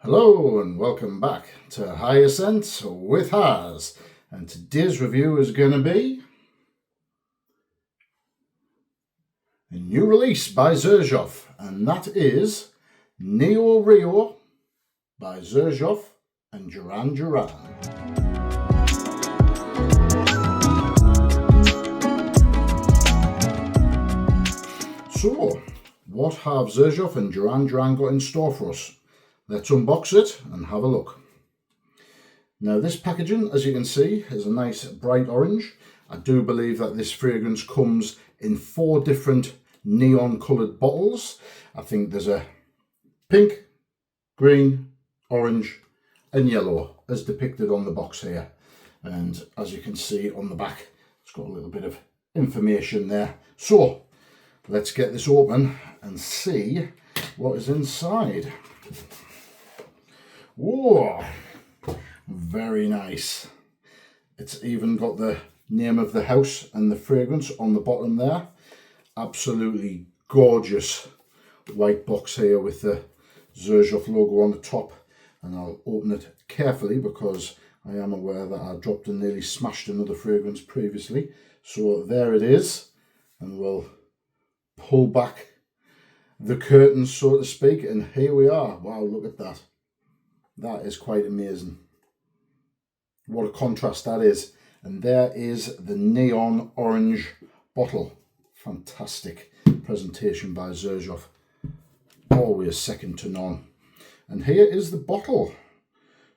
Hello and welcome back to High Ascent with Haz, and today's review is going to be a new release by Xerjoff, and that is NeoRio by Xerjoff and Duran Duran. So, what have Xerjoff and Duran Duran got in store for us? Let's unbox it and have a look. Now this packaging, as you can see, is a nice bright orange. I do believe that this fragrance comes in 4 different neon coloured bottles. I think there's a pink, green, orange and yellow as depicted on the box here. And as you can see on the back, it's got a little bit of information there. So let's get this open and see what is inside. Whoa, very nice. It's even got the name of the house and the fragrance on the bottom there. Absolutely gorgeous white box here with the Xerjoff logo on the top. And I'll open it carefully because I am aware that I dropped and nearly smashed another fragrance previously. So there it is, and we'll pull back the curtains, so to speak, and here we are. Wow, look at that. That is quite amazing. What a contrast that is. And there is the neon orange bottle. Fantastic presentation by Xerjoff. Always second to none. And here is the bottle.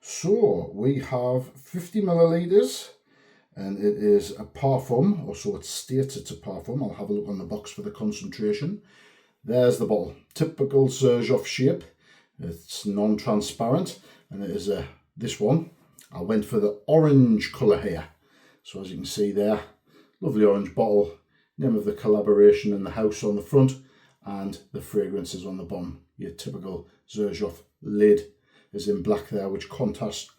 So we have 50 millilitres and it is a parfum, or so it states it's a parfum. I'll have a look on the box for the concentration. There's the bottle. Typical Xerjoff shape. It's non-transparent, and it is this one. I went for the orange colour here. So as you can see there, lovely orange bottle, name of the collaboration and the house on the front, and the fragrances on the bottom. Your typical Xerjoff lid is in black there, which contrasts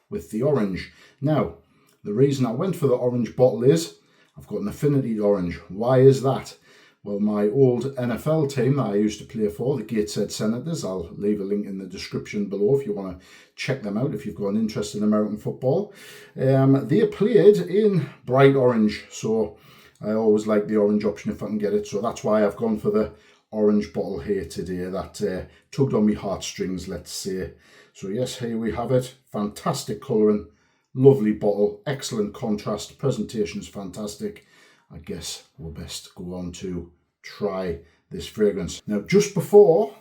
with the orange. Now, the reason I went for the orange bottle is I've got an affinity to orange. Why is that? Well, my old NFL team that I used to play for, the Gateshead Senators, I'll leave a link in the description below if you want to check them out, if you've got an interest in American football. They played in bright orange, so I always like the orange option if I can get it. So that's why I've gone for the orange bottle here today. That tugged on my heartstrings, let's say. So yes, here we have it. Fantastic colouring, lovely bottle, excellent contrast, presentation is fantastic. I guess we'll best go on to try this fragrance. Now, just before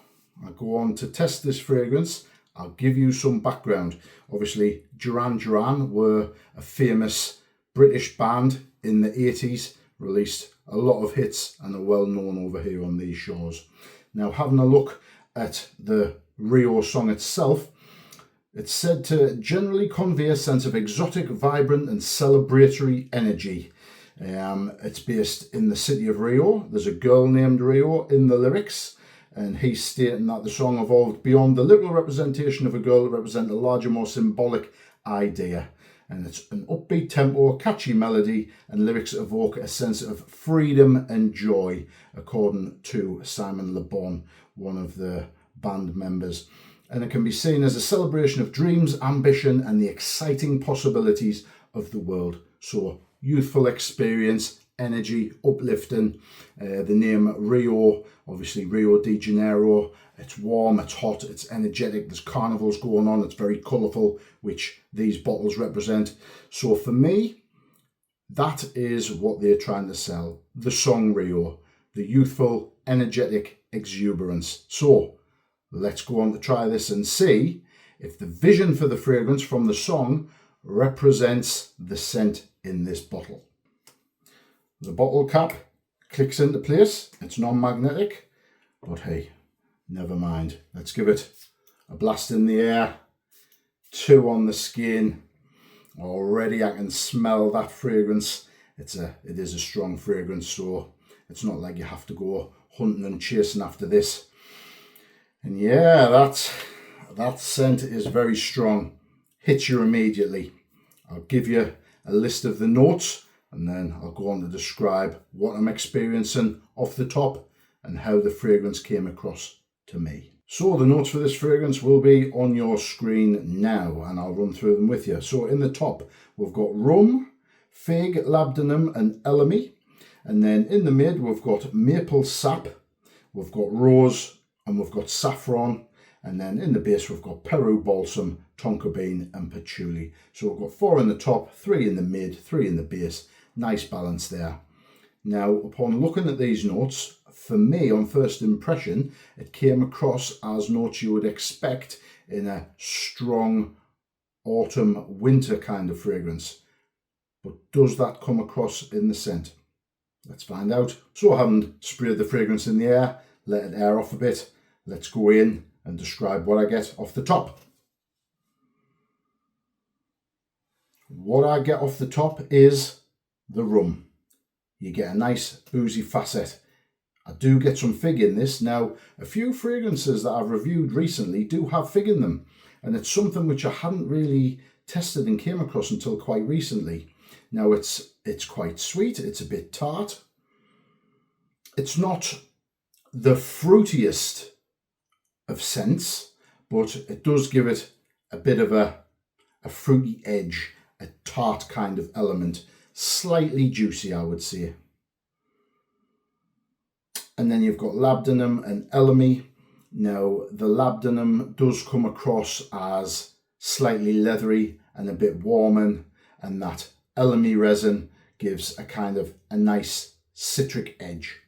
I go on to test this fragrance, I'll give you some background. Obviously, Duran Duran were a famous British band in the 80s, released a lot of hits and are well known over here on these shores. Now, having a look at the Rio song itself, it's said to generally convey a sense of exotic, vibrant and celebratory energy. It's based in the city of Rio. There's a girl named Rio in the lyrics, and he's stating that the song evolved beyond the literal representation of a girl to represent a larger, more symbolic idea. And it's an upbeat tempo, catchy melody, and lyrics evoke a sense of freedom and joy, according to Simon Le Bon, one of the band members. And it can be seen as a celebration of dreams, ambition, and the exciting possibilities of the world. So, youthful experience, energy, uplifting. The name Rio, obviously Rio de Janeiro. It's warm, it's hot, it's energetic. There's carnivals going on. It's very colourful, which these bottles represent. So for me, that is what they're trying to sell. The song Rio, the youthful, energetic exuberance. So let's go on to try this and see if the vision for the fragrance from the song represents the scent in this bottle. The bottle cap clicks into place. It's non-magnetic, but hey, never mind. Let's give it a blast in the air. 2 on the skin. Already I can smell that fragrance. It is a strong fragrance, so it's not like you have to go hunting and chasing after this. And yeah, that scent is very strong. Hits you immediately. I'll give you a list of the notes and then I'll go on to describe what I'm experiencing off the top and how the fragrance came across to me. So the notes for this fragrance will be on your screen now, and I'll run through them with you. So in the top, we've got rum, fig, labdanum and elemi. And then in the mid, we've got maple sap, we've got rose, and we've got saffron. And then in the base, we've got Peru balsam, tonka bean and patchouli. So we've got 4 in the top, 3 in the mid, 3 in the base. Nice balance there. Now, upon looking at these notes, for me, on first impression, it came across as notes you would expect in a strong autumn, winter kind of fragrance. But does that come across in the scent? Let's find out. So I haven't sprayed the fragrance in the air, let it air off a bit. Let's go in and describe what I get off the top. What I get off the top is the rum. You get a nice boozy facet. I do get some fig in this. Now, a few fragrances that I've reviewed recently do have fig in them, and it's something which I hadn't really tested and came across until quite recently. Now, it's quite sweet, it's a bit tart. It's not the fruitiest of scents, but it does give it a bit of a fruity edge, a tart kind of element, slightly juicy, I would say. And then you've got labdanum and elemi. Now, the labdanum does come across as slightly leathery and a bit warming, and that elemi resin gives a nice citric edge.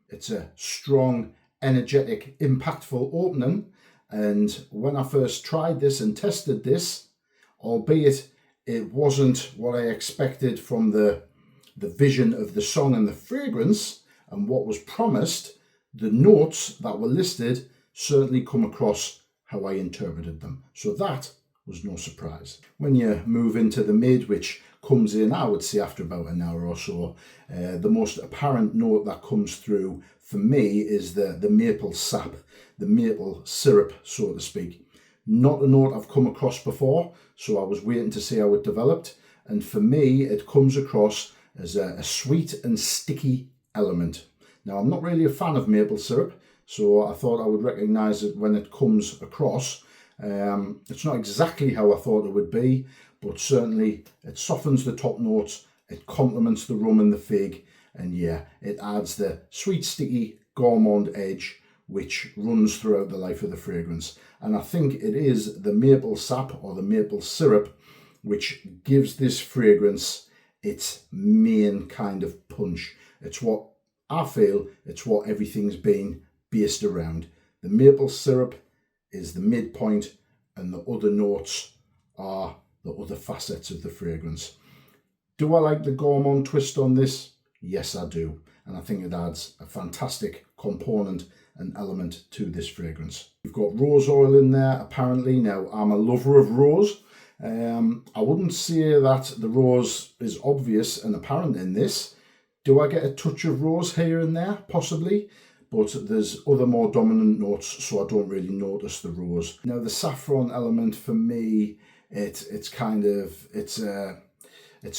It's a strong, energetic, impactful opening, and when I first tried this and tested this, albeit it wasn't what I expected from the vision of the song and the fragrance and what was promised, the notes that were listed certainly come across how I interpreted them. So that was no surprise. When you move into the mid, which comes in, I would say, after about an hour or so, the most apparent note that comes through for me is the maple sap, the maple syrup, so to speak. Not a note I've come across before, so I was waiting to see how it developed. And for me, it comes across as a sweet and sticky element. Now, I'm not really a fan of maple syrup, so I thought I would recognise it when it comes across. It's not exactly how I thought it would be, but certainly it softens the top notes, it complements the rum and the fig, and yeah, it adds the sweet, sticky, gourmand edge which runs throughout the life of the fragrance. And I think it is the maple sap or the maple syrup which gives this fragrance its main kind of punch. It's what I feel, it's what everything's been based around. The maple syrup is the midpoint, and the other notes are the other facets of the fragrance. Do I like the gourmand twist on this? Yes, I do. And I think it adds a fantastic component and element to this fragrance. We've got rose oil in there, apparently. Now, I'm a lover of rose. I wouldn't say that the rose is obvious and apparent in this. Do I get a touch of rose here and there? Possibly. But there's other more dominant notes, so I don't really notice the rose. Now, the saffron element for me, it's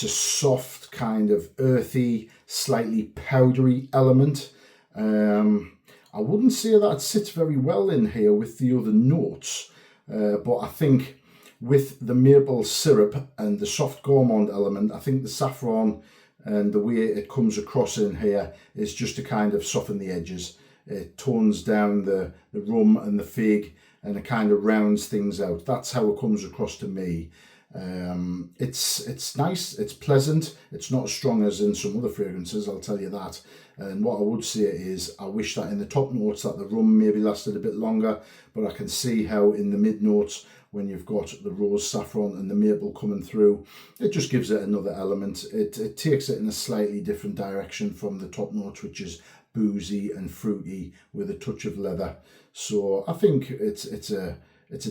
a soft kind of earthy, slightly powdery element. I wouldn't say that it sits very well in here with the other notes, but I think with the maple syrup and the soft gourmand element, I think the saffron and the way it comes across in here is just to kind of soften the edges. It tones down the rum and the fig, and it kind of rounds things out. That's how it comes across to me. It's nice, it's pleasant, it's not as strong as in some other fragrances, I'll tell you that. And what I would say is I wish that in the top notes that the rum maybe lasted a bit longer, but I can see how in the mid notes, when you've got the rose, saffron and the maple coming through, it just gives it another element. It takes it in a slightly different direction from the top notes, which is boozy and fruity with a touch of leather. So I think it's a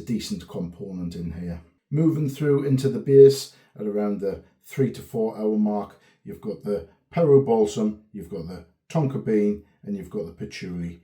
decent component in here. Moving through into the base at around the 3 to 4 hour mark, you've got the Peru balsam, you've got the tonka bean, and you've got the patchouli.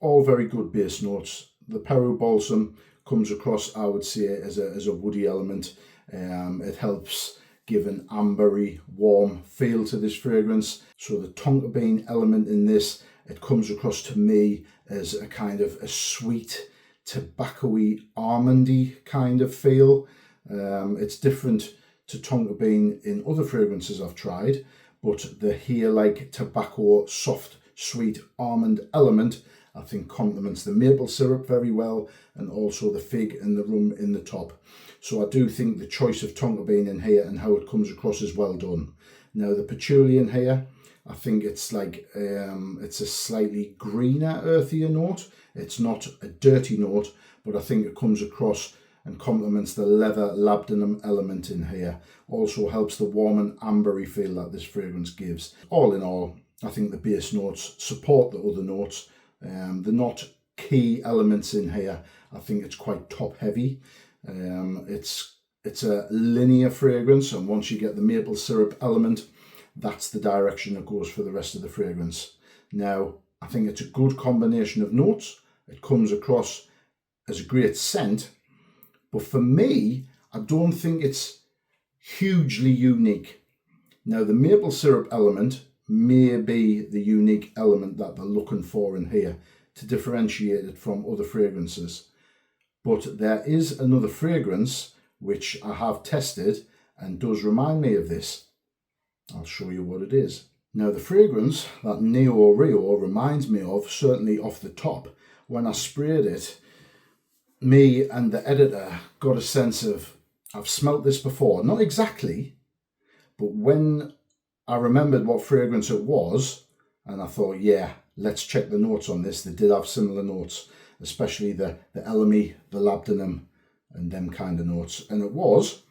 All very good base notes. The Peru balsam comes across, I would say, as a woody element. It helps give an ambery, warm feel to this fragrance. So the tonka bean element in this, it comes across to me as a kind of a sweet, tobacco-y, almondy kind of feel. It's different to tonka bean in other fragrances I've tried, but the hair-like tobacco, soft, sweet almond element I think complements the maple syrup very well, and also the fig and the rum in the top. So I do think the choice of tonka bean in here and how it comes across is well done. Now the patchouli in here, I think it's like it's a slightly greener, earthier note. It's not a dirty note, but I think it comes across and complements the leather labdanum element in here. Also helps the warm and ambery feel that this fragrance gives. All in all, I think the base notes support the other notes. They're not key elements in here. I think it's quite top heavy. It's a linear fragrance, and once you get the maple syrup element, that's the direction it goes for the rest of the fragrance. Now, I think it's a good combination of notes. It comes across as a great scent, but for me, I don't think it's hugely unique. Now, the maple syrup element may be the unique element that they're looking for in here to differentiate it from other fragrances. But there is another fragrance which I have tested and does remind me of this. I'll show you what it is. Now, the fragrance that NeoRio reminds me of, certainly off the top, when I sprayed it, me and the editor got a sense of, I've smelt this before. Not exactly, but when I remembered what fragrance it was, and I thought, yeah, let's check the notes on this. They did have similar notes, especially the elemi, the labdanum, and them kind of notes. And it was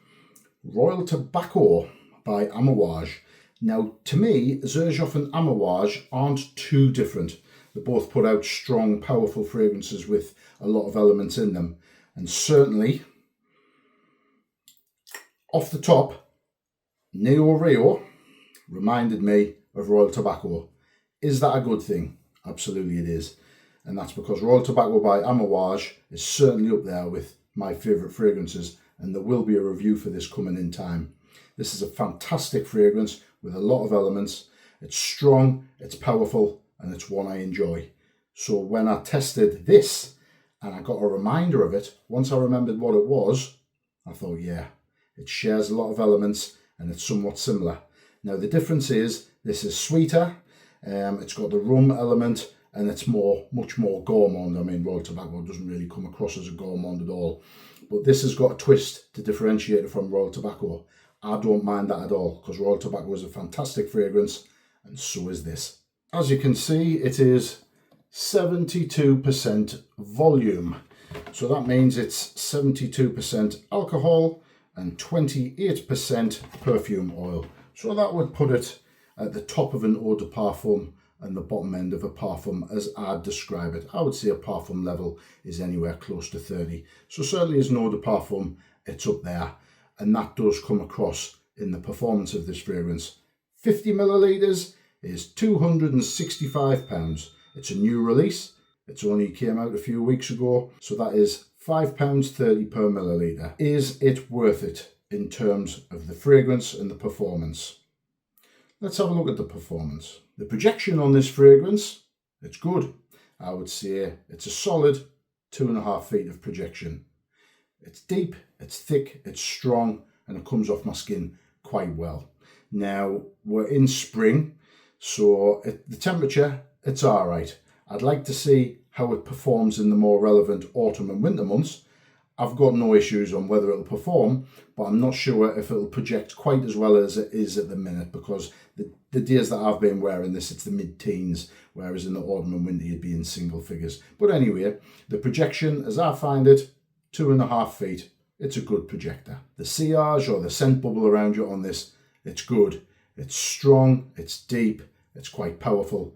Royal Tobacco by Amouage. Now, to me, Xerjoff and Amouage aren't too different. They both put out strong, powerful fragrances with a lot of elements in them. And certainly, off the top, NeoRio reminded me of Royal Tobacco. Is that a good thing? Absolutely it is. And that's because Royal Tobacco by Amouage is certainly up there with my favourite fragrances, and there will be a review for this coming in time. This is a fantastic fragrance with a lot of elements. It's strong, it's powerful, and it's one I enjoy. So when I tested this and I got a reminder of it, once I remembered what it was, I thought, yeah, it shares a lot of elements and it's somewhat similar. Now the difference is this is sweeter, it's got the rum element, and it's much more gourmand. I mean, Royal Tobacco doesn't really come across as a gourmand at all, but this has got a twist to differentiate it from Royal Tobacco. I don't mind that at all, because Royal Tobacco is a fantastic fragrance, and so is this. As you can see, it is 72% volume, so that means it's 72% alcohol and 28% perfume oil. So that would put it at the top of an eau de parfum and the bottom end of a parfum as I'd describe it. I would say a parfum level is anywhere close to 30. So certainly as an eau de parfum, it's up there. And that does come across in the performance of this fragrance. 50 millilitres is £265. It's a new release. It's only came out a few weeks ago. So that is £5.30 per millilitre. Is it worth it in terms of the fragrance and the performance? Let's have a look at the performance. The projection on this fragrance, it's good. I would say it's a solid 2.5 feet of projection. It's deep, it's thick, it's strong, and it comes off my skin quite well. Now, we're in spring, so the temperature, it's all right. I'd like to see how it performs in the more relevant autumn and winter months. I've got no issues on whether it'll perform, but I'm not sure if it'll project quite as well as it is at the minute, because the days that I've been wearing this, it's the mid-teens, whereas in the autumn and winter you'd be in single figures. But anyway, the projection, as I find it, 2.5 feet. It's a good projector. The sillage or the scent bubble around you on this, it's good. It's strong, it's deep, it's quite powerful,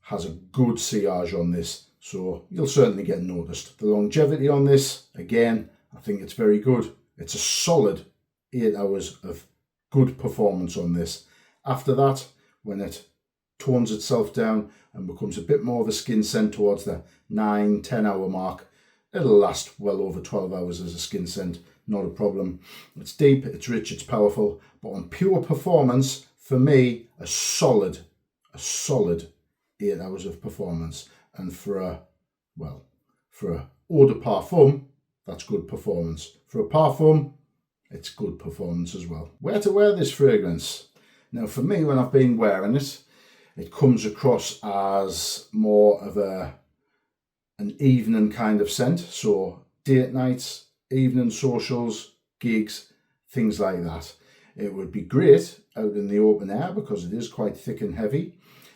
has a good sillage on this, so you'll certainly get noticed. The longevity on this, again, I think it's very good. It's a solid 8 hours of good performance on this. After that, when it tones itself down and becomes a bit more of a skin scent towards the 9-10 hour mark, it'll last well over 12 hours as a skin scent, not a problem. It's deep, it's rich, it's powerful, but on pure performance, for me, a solid 8 hours of performance. And for a eau de parfum, that's good performance. For a parfum, it's good performance as well. Where to wear this fragrance? Now for me, when I've been wearing it, it comes across as more of an evening kind of scent. So date nights, evening socials, gigs, things like that. It would be great out in the open air because it is quite thick and heavy.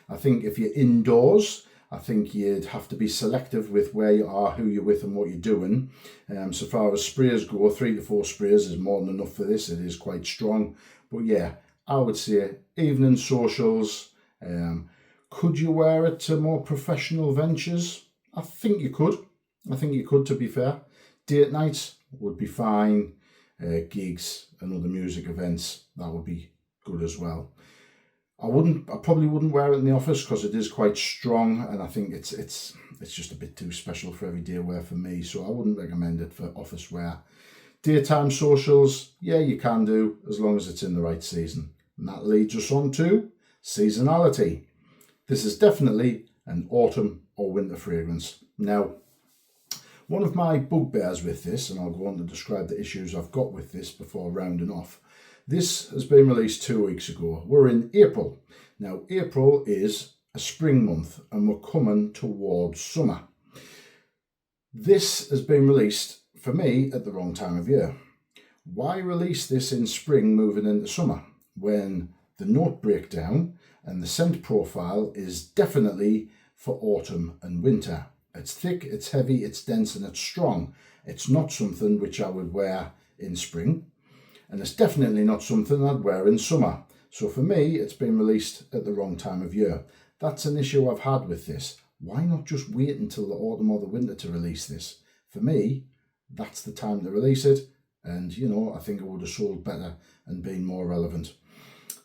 I think if you're indoors, I think you'd have to be selective with where you are, who you're with and what you're doing. So far as sprays go, 3 to 4 sprays is more than enough for this. It is quite strong. But yeah, I would say evening socials. Could you wear it to more professional ventures? I think you could. To be fair. Date nights would be fine. Gigs and other music events, that would be good as well. I probably wouldn't wear it in the office because it is quite strong, and I think it's just a bit too special for everyday wear for me, so I wouldn't recommend it for office wear. Daytime socials, yeah, you can do, as long as it's in the right season. And that leads us on to seasonality. This is definitely an autumn or winter fragrance. Now, one of my bugbears with this, and I'll go on to describe the issues I've got with this before rounding off. This has been released 2 weeks ago. We're in April. Now, April is a spring month and we're coming towards summer. This has been released, for me, at the wrong time of year. Why release this in spring moving into summer when the note breakdown and the scent profile is definitely for autumn and winter? It's thick, it's heavy, it's dense and it's strong. It's not something which I would wear in spring, and it's definitely not something I'd wear in summer. So for me, it's been released at the wrong time of year. That's an issue I've had with this. Why not just wait until the autumn or the winter to release this? For me, that's the time to release it, and I think it would have sold better and been more relevant.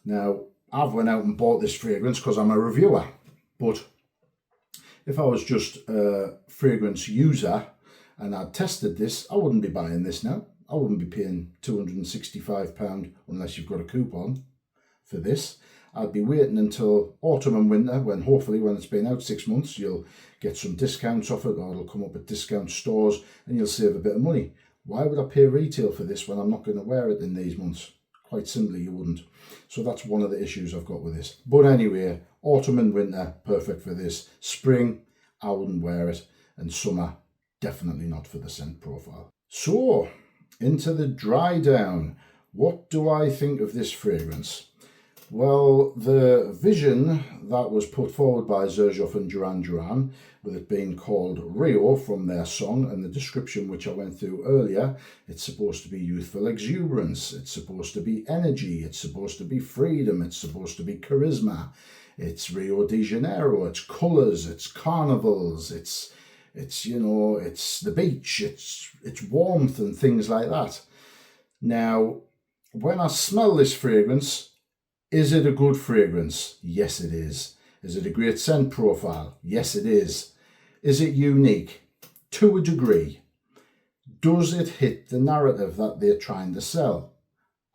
Now, I've went out and bought this fragrance because I'm a reviewer, but if I was just a fragrance user and I'd tested this, I wouldn't be buying this now. I wouldn't be paying £265 unless you've got a coupon for this. I'd be waiting until autumn and winter when hopefully when it's been out 6 months, you'll get some discounts off it, or it'll come up at discount stores and you'll save a bit of money. Why would I pay retail for this when I'm not going to wear it in these months? Quite simply, you wouldn't. So that's one of the issues I've got with this. But anyway, autumn and winter, perfect for this. Spring, I wouldn't wear it. And summer, definitely not for the scent profile. So, into the dry down. What do I think of this fragrance? Well, the vision that was put forward by Xerjoff and Duran Duran, with it being called Rio from their song, and the description which I went through earlier, it's supposed to be youthful exuberance, it's supposed to be energy, it's supposed to be freedom, it's supposed to be charisma, it's Rio de Janeiro, it's colours, it's carnivals, it's the beach, it's warmth and things like that. Now, when I smell this fragrance, is it a good fragrance? Yes, it is. Is it a great scent profile? Yes, it is. Is it unique? To a degree. Does it hit the narrative that they're trying to sell?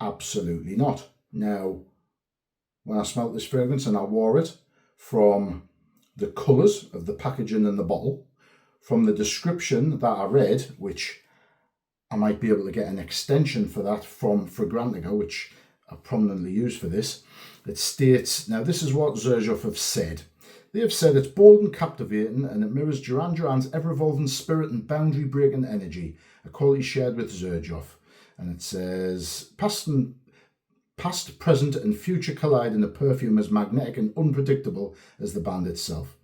Absolutely not. Now, when I smelt this fragrance and I wore it, from the colours of the packaging and the bottle, from the description that I read, which I might be able to get an extension for that from Fragrantica, which I prominently use for this. It states, now this is what Xerjoff have said. They have said it's bold and captivating and it mirrors Duran Duran's ever-evolving spirit and boundary-breaking energy, a quality shared with Xerjoff. And it says, past, present and future collide in a perfume as magnetic and unpredictable as the band itself.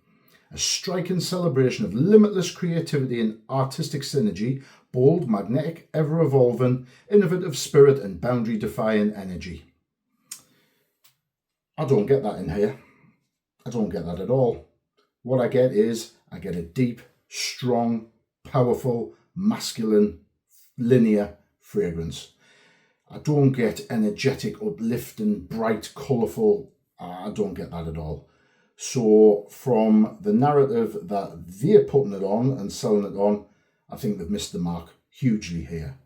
A striking celebration of limitless creativity and artistic synergy, bold, magnetic, ever-evolving, innovative spirit and boundary-defying energy. I don't get that in here. I don't get that at all. What I get is, I get a deep, strong, powerful, masculine, linear fragrance. I don't get energetic, uplifting, bright, colourful. I don't get that at all. So from the narrative that they're putting it on and selling it on, I think they've missed the mark hugely here.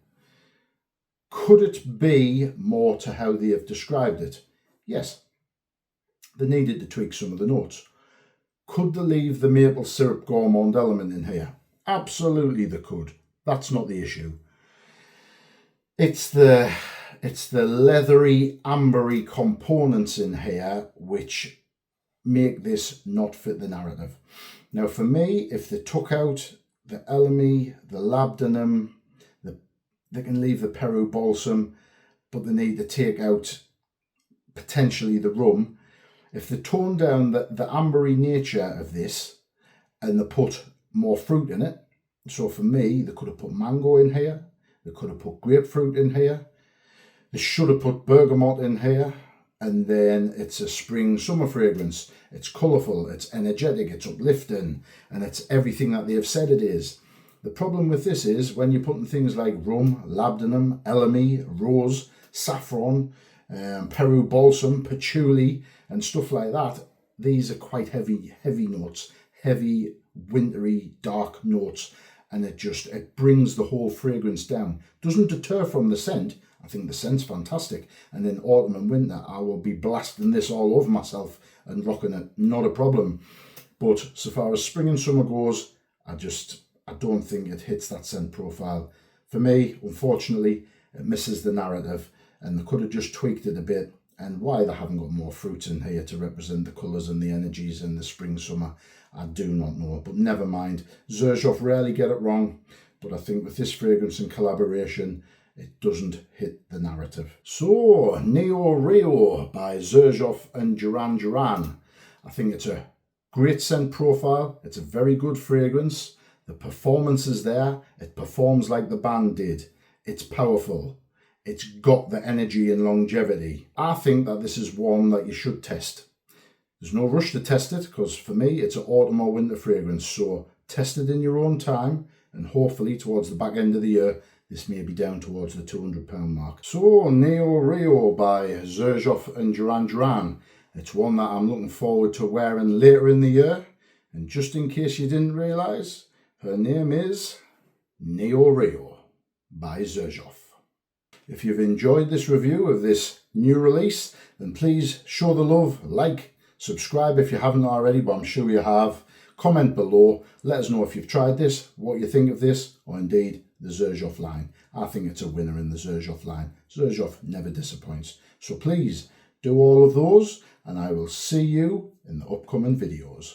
Could it be more to how they have described it? Yes. They needed to tweak some of the notes. Could they leave the maple syrup gourmand element in here? Absolutely they could. That's not the issue. It's the leathery, ambery components in here which make this not fit the narrative. Now for me, if they took out the elemi, the labdanum, they can leave the Peru balsam, but they need to take out potentially the rum. If they tone down the ambery nature of this and they put more fruit in it, so for me, they could have put mango in here, they could have put grapefruit in here, they should have put bergamot in here, and then it's a spring summer fragrance. It's colourful, it's energetic, it's uplifting, and it's everything that they have said it is. The problem with this is when you're putting things like rum, labdanum, elemi, rose, saffron, Peru balsam, patchouli, and stuff like that, these are quite heavy notes, heavy, wintry, dark notes, and it brings the whole fragrance down. Doesn't deter from the scent. I think the scent's fantastic, and in autumn and winter I will be blasting this all over myself and rocking it, not a problem. But so far as spring and summer goes, I don't think it hits that scent profile. For me, unfortunately, it misses the narrative, and they could have just tweaked it a bit. And why they haven't got more fruits in here to represent the colours and the energies in the spring, summer, I do not know. But never mind. Xerjoff rarely get it wrong, but I think with this fragrance and collaboration, it doesn't hit the narrative. So, NeoRio by Xerjoff and Duran Duran. I think it's a great scent profile. It's a very good fragrance. The performance is there. It performs like the band did. It's powerful. It's got the energy and longevity. I think that this is one that you should test. There's no rush to test it, because for me, it's an autumn or winter fragrance. So test it in your own time, and hopefully towards the back end of the year, this may be down towards the £200 mark. So, NeoRio by Xerjoff and Duran Duran. It's one that I'm looking forward to wearing later in the year. And just in case you didn't realise, her name is NeoRio by Xerjoff. If you've enjoyed this review of this new release, then please show the love, like, subscribe if you haven't already, but I'm sure you have. Comment below, let us know if you've tried this, what you think of this, or indeed the Xerjoff line. I think it's a winner in the Xerjoff line. Xerjoff never disappoints. So please do all of those, and I will see you in the upcoming videos.